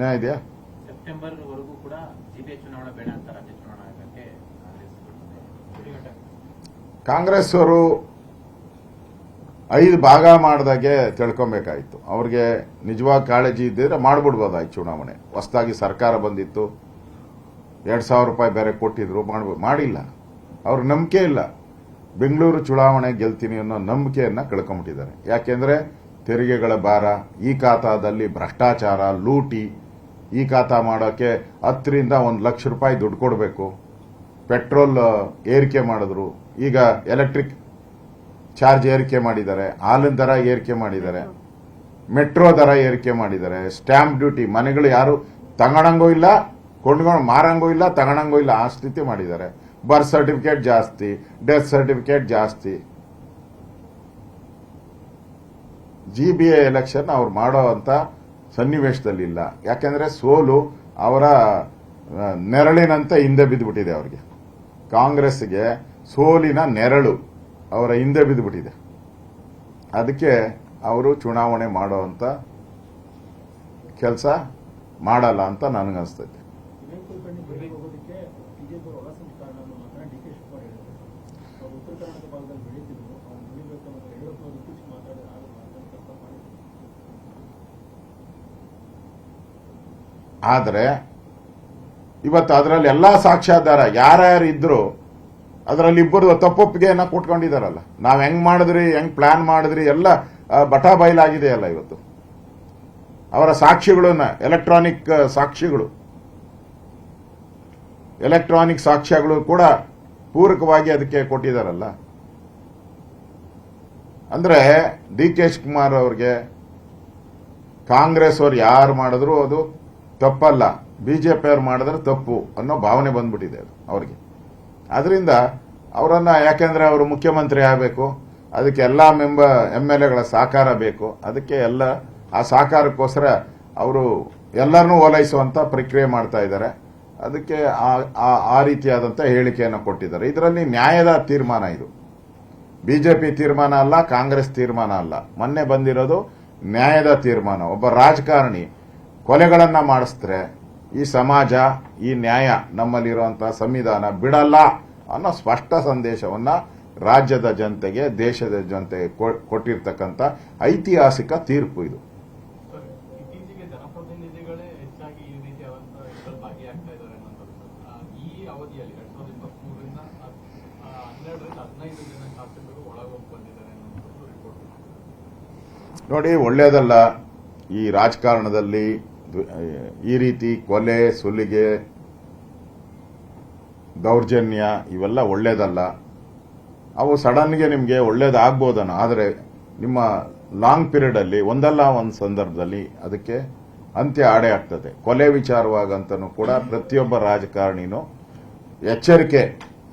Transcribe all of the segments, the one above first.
ನ್ಯಾಯ ಇದೆಯಾ? ಸೆಪ್ಟೆಂಬರ್ ವರೆಗೂ ಕೂಡ ಸಿಬಿಐ ಚುನಾವಣೆ ಬೇಡ ಅಂತ ರಾಜ್ಯ ಚುನಾವಣಾ ಆಯೋಗಕ್ಕೆ ಕಾಂಗ್ರೆಸ್ ಅವರು 5 ಭಾಗ ಮಾಡಿದಾಗೆ ತಿಳ್ಕೊಬೇಕಾಯ್ತು. ಅವ್ರಿಗೆ ನಿಜವಾಗಿ ಕಾಳಜಿ ಇದ್ದಿದ್ರೆ ಮಾಡ್ಬಿಡ್ಬೋದಾಯ್ತು ಚುನಾವಣೆ. ಹೊಸದಾಗಿ ಸರ್ಕಾರ ಬಂದಿತ್ತು, 2,000 ರೂಪಾಯಿ ಬೇರೆ ಕೊಟ್ಟಿದ್ರು, ಮಾಡಿಲ್ಲ. ಅವ್ರ ನಂಬಿಕೆ ಇಲ್ಲ. ಬೆಂಗಳೂರು ಚುನಾವಣೆ ಗೆಲ್ತೀನಿ ಅನ್ನೋ ನಂಬಿಕೆಯನ್ನ ಕಳ್ಕೊಂಡ್ಬಿಟ್ಟಿದ್ದಾರೆ. ಯಾಕೆಂದ್ರೆ ತೆರಿಗೆಗಳ ಭಾರ, ಈ ಖಾತಾದಲ್ಲಿ ಭ್ರಷ್ಟಾಚಾರ, ಲೂಟಿ, ಈ ಖಾತಾ ಮಾಡೋಕೆ 10 ರಿಂದ 1 ಲಕ್ಷ ರೂಪಾಯಿ ದುಡ್ಡು ಕೊಡಬೇಕು. ಪೆಟ್ರೋಲ್ ಏರಿಕೆ ಮಾಡಿದ್ರು, ಈಗ ಎಲೆಕ್ಟ್ರಿಕ್ ಚಾರ್ಜ್ ಏರಿಕೆ ಮಾಡಿದ್ದಾರೆ, ಹಾಲಿನ ದರ ಏರಿಕೆ ಮಾಡಿದ್ದಾರೆ, ಮೆಟ್ರೋ ದರ ಏರಿಕೆ ಮಾಡಿದ್ದಾರೆ, ಸ್ಟ್ಯಾಂಪ್ ಡ್ಯೂಟಿ, ಮನೆಗಳು ಯಾರು ತಗೊಳಂಗೂ ಇಲ್ಲ, ಕೊಂಡ್ಕೊಂಡು ಮಾರಂಗೂ ಇಲ್ಲ, ತಗೊಳಂಗೂ ಇಲ್ಲ, ಆ ಸ್ಥಿತಿ ಮಾಡಿದ್ದಾರೆ. ಬರ್ತ್ ಸರ್ಟಿಫಿಕೇಟ್ ಜಾಸ್ತಿ, ಡೆತ್ ಸರ್ಟಿಫಿಕೇಟ್ ಜಾಸ್ತಿ. GBA ಎಲೆಕ್ಷನ್ ಅವ್ರು ಮಾಡೋ ಅಂತ ಸನ್ನಿವೇಶದಲ್ಲಿಲ್ಲ. ಯಾಕೆಂದ್ರೆ ಸೋಲು ಅವರ ನೆರಳಿನಂತೆ ಹಿಂದೆ ಬಿದ್ದುಬಿಟ್ಟಿದೆ. ಅವರಿಗೆ ಕಾಂಗ್ರೆಸ್ಗೆ ಸೋಲಿನ ನೆರಳು ಅವರ ಹಿಂದೆ ಬಿದ್ದುಬಿಟ್ಟಿದೆ. ಅದಕ್ಕೆ ಅವರು ಚುನಾವಣೆ ಮಾಡೋ ಅಂತ ಕೆಲಸ ಮಾಡಲ್ಲ ಅಂತ ನನಗನ್ಸ್ತೈತೆ. ಆದರೆ ಇವತ್ತು ಅದರಲ್ಲಿ ಎಲ್ಲಾ ಸಾಕ್ಷ್ಯಾಧಾರ ಯಾರ್ಯಾರು ಇದ್ರು ಅದರಲ್ಲಿ ಇಬ್ಬರು ತಪ್ಪೊಪ್ಪಿಗೆಯನ್ನ ಕೊಟ್ಕೊಂಡಿದಾರಲ್ಲ. ನಾವ್ ಹೆಂಗ್ ಮಾಡಿದ್ರಿ, ಹೆಂಗ್ ಪ್ಲಾನ್ ಮಾಡಿದ್ರಿ ಎಲ್ಲ ಬಟಾ ಬಯಲಾಗಿದೆಯಲ್ಲ. ಇವತ್ತು ಅವರ ಸಾಕ್ಷಿಗಳನ್ನ ಎಲೆಕ್ಟ್ರಾನಿಕ್ ಸಾಕ್ಷ್ಯಗಳು ಕೂಡ ಪೂರಕವಾಗಿ ಅದಕ್ಕೆ ಕೊಟ್ಟಿದಾರಲ್ಲ. ಅಂದ್ರೆ DK ಶಿವಕುಮಾರ್ ಅವ್ರಿಗೆ ಕಾಂಗ್ರೆಸ್ ಅವ್ರು ಯಾರು ಮಾಡಿದ್ರು ಅದು ತಪ್ಪಲ್ಲ, ಬಿಜೆಪಿ ಅವ್ರು ಮಾಡಿದ್ರೆ ತಪ್ಪು ಅನ್ನೋ ಭಾವನೆ ಬಂದ್ಬಿಟ್ಟಿದೆ ಅದು ಅವ್ರಿಗೆ. ಅದರಿಂದ ಅವರನ್ನ, ಯಾಕೆಂದ್ರೆ ಅವರು ಮುಖ್ಯಮಂತ್ರಿ ಆಗಬೇಕು, ಅದಕ್ಕೆ ಎಲ್ಲಾ MLAಗಳ ಸಹಕಾರ ಬೇಕು. ಅದಕ್ಕೆ ಎಲ್ಲ ಆ ಸಹಕಾರಕ್ಕೋಸ್ಕರ ಅವರು ಎಲ್ಲರನ್ನೂ ಓಲೈಸುವಂತ ಪ್ರಕ್ರಿಯೆ ಮಾಡ್ತಾ ಇದ್ದಾರೆ. ಅದಕ್ಕೆ ಆ ರೀತಿಯಾದಂತ ಹೇಳಿಕೆಯನ್ನು ಕೊಟ್ಟಿದ್ದಾರೆ. ಇದರಲ್ಲಿ ನ್ಯಾಯದ ತೀರ್ಮಾನ, ಇದು ಬಿಜೆಪಿ ತೀರ್ಮಾನ ಅಲ್ಲ, ಕಾಂಗ್ರೆಸ್ ತೀರ್ಮಾನ ಅಲ್ಲ. ಮೊನ್ನೆ ಬಂದಿರೋದು ನ್ಯಾಯದ ತೀರ್ಮಾನ. ಒಬ್ಬ ರಾಜಕಾರಣಿ ಕೊಲೆಗಳನ್ನ ಮಾಡಿಸಿದ್ರೆ ಈ ಸಮಾಜ, ಈ ನ್ಯಾಯ, ನಮ್ಮಲ್ಲಿರುವಂತಹ ಸಂವಿಧಾನ ಬಿಡಲ್ಲ ಅನ್ನೋ ಸ್ಪಷ್ಟ ಸಂದೇಶವನ್ನ ರಾಜ್ಯದ ಜನತೆಗೆ, ದೇಶದ ಜನತೆಗೆ ಕೊಟ್ಟಿರ್ತಕ್ಕಂಥ ಐತಿಹಾಸಿಕ ತೀರ್ಪು ಇದು. ಇತ್ತೀಚೆಗೆ ಜನಪ್ರತಿನಿಧಿಗಳೇ ಹೆಚ್ಚಾಗಿ ಈ ರೀತಿಯಾದಂತಹ ಭಾಗಿಯಾಗ್ತಾ ಇದ್ದಾರೆ. ಈ ಅವಧಿಯಲ್ಲಿ 2023 ರಿಂದ 12 ರಿಂದ 15 ಜನ ಶಾಸಕರು ಒಳಗೋಗಿ ಬಂದಿದ್ದಾರೆ ಅನ್ನೋ ರಿಪೋರ್ಟ್. ನೋಡಿ, ಒಳ್ಳೇದಲ್ಲ ಈ ರಾಜಕಾರಣದಲ್ಲಿ ಈ ರೀತಿ ಕೊಲೆ, ಸುಲಿಗೆ, ದೌರ್ಜನ್ಯ ಇವೆಲ್ಲ ಒಳ್ಳೇದಲ್ಲ. ಅವು ಸಡನ್ಗೆ ನಿಮಗೆ ಒಳ್ಳೇದಾಗ್ಬೋದನ್ನ, ಆದರೆ ನಿಮ್ಮ ಲಾಂಗ್ ಪೀರಿಯಡ್ ಅಲ್ಲಿ ಒಂದಲ್ಲ ಒಂದು ಸಂದರ್ಭದಲ್ಲಿ ಅದಕ್ಕೆ ಅಂತ್ಯ ಆಡೇ ಆಗ್ತದೆ. ಕೊಲೆ ವಿಚಾರವಾಗಂತನೂ ಕೂಡ ಪ್ರತಿಯೊಬ್ಬ ರಾಜಕಾರಣಿನೂ ಎಚ್ಚರಿಕೆ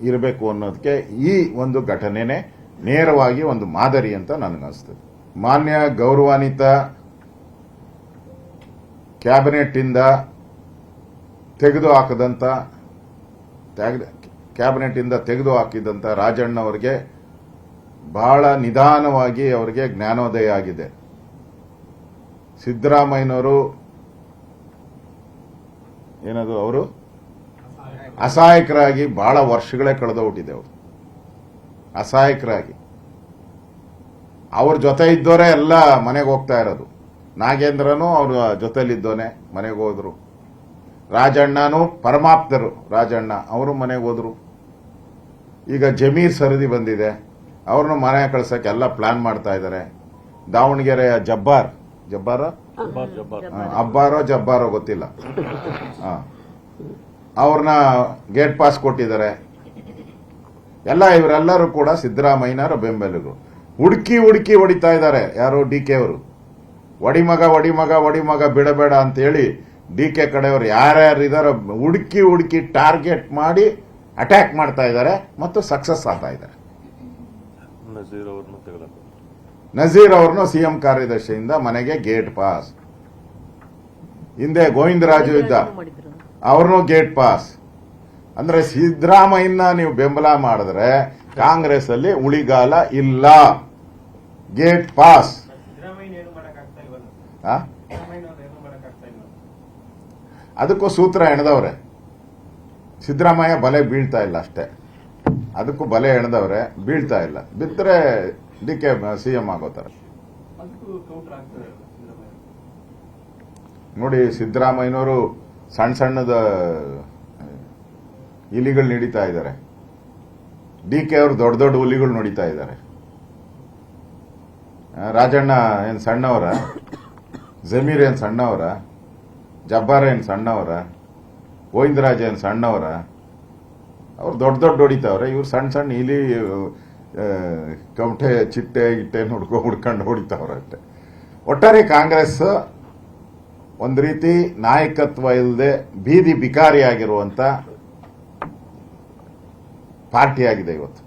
ಇರಬೇಕು ಅನ್ನೋದಕ್ಕೆ ಈ ಒಂದು ಘಟನೆನೇ ನೇರವಾಗಿ ಒಂದು ಮಾದರಿ ಅಂತ ನನಗನ್ನಿಸ್ತದೆ. ಮಾನ್ಯ ಗೌರವಾನ್ವಿತ ಕ್ಯಾಬಿನೆಟ್ ಇಂದ ತೆಗೆದು ಹಾಕಿದಂತ ರಾಜಣ್ಣ ಅವರಿಗೆ ಬಹಳ ನಿಧಾನವಾಗಿ ಅವರಿಗೆ ಜ್ಞಾನೋದಯ ಆಗಿದೆ. ಸಿದ್ದರಾಮಯ್ಯನವರು ಏನದು, ಅವರು ಅಸಹಾಯಕರಾಗಿ ಬಹಳ ವರ್ಷಗಳೇ ಕಳೆದೋಗ್ಬಿಟ್ಟಿದೆ. ಅವರು ಅಸಹಾಯಕರಾಗಿ ಅವ್ರ ಜೊತೆ ಇದ್ದವರೇ ಎಲ್ಲ ಮನೆಗೆ ಹೋಗ್ತಾ ಇರೋದು. ನಾಗೇಂದ್ರನು ಅವ್ರ ಜೊತೆಲಿದ್ದೋನೆ ಮನೆಗೆ ಹೋದ್ರು. ರಾಜಣ್ಣನು ಪರಮಾಪ್ತರು, ರಾಜಣ್ಣ ಅವರು ಮನೆಗೆ ಹೋದ್ರು. ಈಗ ಜಮೀರ್ ಸರದಿ ಬಂದಿದೆ, ಅವ್ರನ್ನು ಮನೆ ಕಳ್ಸಕ್ಕೆ ಎಲ್ಲ ಪ್ಲಾನ್ ಮಾಡ್ತಾ ಇದ್ದಾರೆ. ದಾವಣಗೆರೆಯ ಜಬ್ಬಾರೋ ಗೊತ್ತಿಲ್ಲ, ಅವ್ರನ್ನ ಗೇಟ್ ಪಾಸ್ ಕೊಟ್ಟಿದ್ದಾರೆ. ಇವರೆಲ್ಲರೂ ಕೂಡ ಸಿದ್ದರಾಮಯ್ಯನವರ ಬೆಂಬಲಿಗರು. ಹುಡುಕಿ ಹೊಡಿತಾ ಇದ್ದಾರೆ. ಯಾರು? DK ಅವರು ಒಡಿಮಗ ಬಿಡಬೇಡ ಅಂತ ಹೇಳಿ DK ಕಡೆಯವರು ಯಾರ್ಯಾರು ಇದಾರೋ ಹುಡುಕಿ ಟಾರ್ಗೆಟ್ ಮಾಡಿ ಅಟ್ಯಾಕ್ ಮಾಡ್ತಾ ಇದ್ದಾರೆ ಮತ್ತು ಸಕ್ಸಸ್ ಆಗ್ತಾ ಇದ್ದಾರೆ. ನಜೀರ್ ಅವ್ರನ್ನು CM ಕಾರ್ಯದರ್ಶಿಯಿಂದ ಮನೆಗೆ ಗೇಟ್ ಪಾಸ್. ಹಿಂದೆ ಗೋವಿಂದರಾಜು ಇದ್ದ, ಅವ್ರನ್ನೂ ಗೇಟ್ ಪಾಸ್. ಅಂದ್ರೆ ಸಿದ್ದರಾಮಯ್ಯನ ನೀವು ಬೆಂಬಲ ಮಾಡಿದ್ರೆ ಕಾಂಗ್ರೆಸ್ ಅಲ್ಲಿ ಉಳಿಗಾಲ ಇಲ್ಲ. Gate pass. ಅದಕ್ಕೂ ಸೂತ್ರ ಎಣೆದವ್ರೆ. ಸಿದ್ದರಾಮಯ್ಯ ಬಲೆ ಬೀಳ್ತಾ ಇಲ್ಲ ಅಷ್ಟೇ, ಅದಕ್ಕೂ ಬಲೆ ಎಣೆದವ್ರೆ, ಬೀಳ್ತಾ ಇಲ್ಲ. ಬಿದ್ದರೆ ಡಿಕೆ ಸಿಎಂ ಆಗೋತಾರೆ. ಅದಕ್ಕೂ ಕೌಂಟರ್ ಆಗ್ತದೆ ಸಿದ್ದರಾಮಯ್ಯ. ನೋಡಿ, ಸಿದ್ದರಾಮಯ್ಯನವರು ಸಣ್ಣ ಸಣ್ಣದ ಇಲಿಗಳು ನಡೀತಾ ಇದ್ದಾರೆ, ಡಿಕೆ ಅವರು ದೊಡ್ಡ ದೊಡ್ಡ ಹುಲಿಗಳು ನೋಡಿತಾ ಇದ್ದಾರೆ. ರಾಜಣ್ಣ ಏನ್ ಸಣ್ಣವರ, ಜಮೀರ್ ಏನ್ ಸಣ್ಣವರ, ಜಬ್ಬಾರ್ ಏನ್ ಸಣ್ಣವರ, ಗೋವಿಂದರಾಜ್ ಏನ್ ಸಣ್ಣವರ? ಅವ್ರು ದೊಡ್ಡ ದೊಡ್ಡ ಹೊಡಿತಾವ್ರೆ, ಇವ್ರು ಸಣ್ಣ ಸಣ್ಣ ಇಲಿ ಕಮಟೆ ಚಿಟ್ಟೆ ಗಿಟ್ಟೆ ಹುಡ್ಕೊಂಡು ಹೊಡಿತಾವ್ರೆ ಅಷ್ಟೆ. ಒಟ್ಟಾರೆ ಕಾಂಗ್ರೆಸ್ ಒಂದು ರೀತಿ ನಾಯಕತ್ವ ಇಲ್ಲದೆ ಬೀದಿ ಬಿಕಾರಿಯಾಗಿರುವಂತ ಪಾರ್ಟಿಯಾಗಿದೆ ಇವತ್ತು.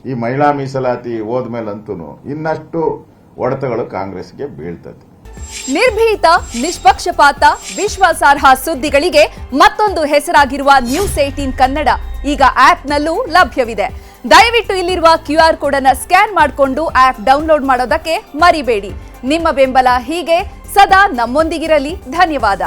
ಈ ಮಹಿಳಾ ಮೀಸಲಾತಿ ಹೋದ್ಮೇಲಂತೂ ಇನ್ನಷ್ಟು ಹೊಡೆತಗಳು ಕಾಂಗ್ರೆಸ್ಗೆ ಬೀಳ್ತದೆ. ನಿರ್ಭೀತ, ನಿಷ್ಪಕ್ಷಪಾತ, ವಿಶ್ವಾಸಾರ್ಹ ಸುದ್ದಿಗಳಿಗೆ ಮತ್ತೊಂದು ಹೆಸರಾಗಿರುವ ನ್ಯೂಸ್ 18 ಕನ್ನಡ ಈಗ ಆಪ್ನಲ್ಲೂ ಲಭ್ಯವಿದೆ. ದಯವಿಟ್ಟು ಇಲ್ಲಿರುವ QR ಕೋಡ್ ಅನ್ನು ಸ್ಕ್ಯಾನ್ ಮಾಡಿಕೊಂಡು ಆಪ್ ಡೌನ್ಲೋಡ್ ಮಾಡೋದಕ್ಕೆ ಮರಿಬೇಡಿ. ನಿಮ್ಮ ಬೆಂಬಲ ಹೀಗೆ ಸದಾ ನಮ್ಮೊಂದಿಗಿರಲಿ. ಧನ್ಯವಾದ.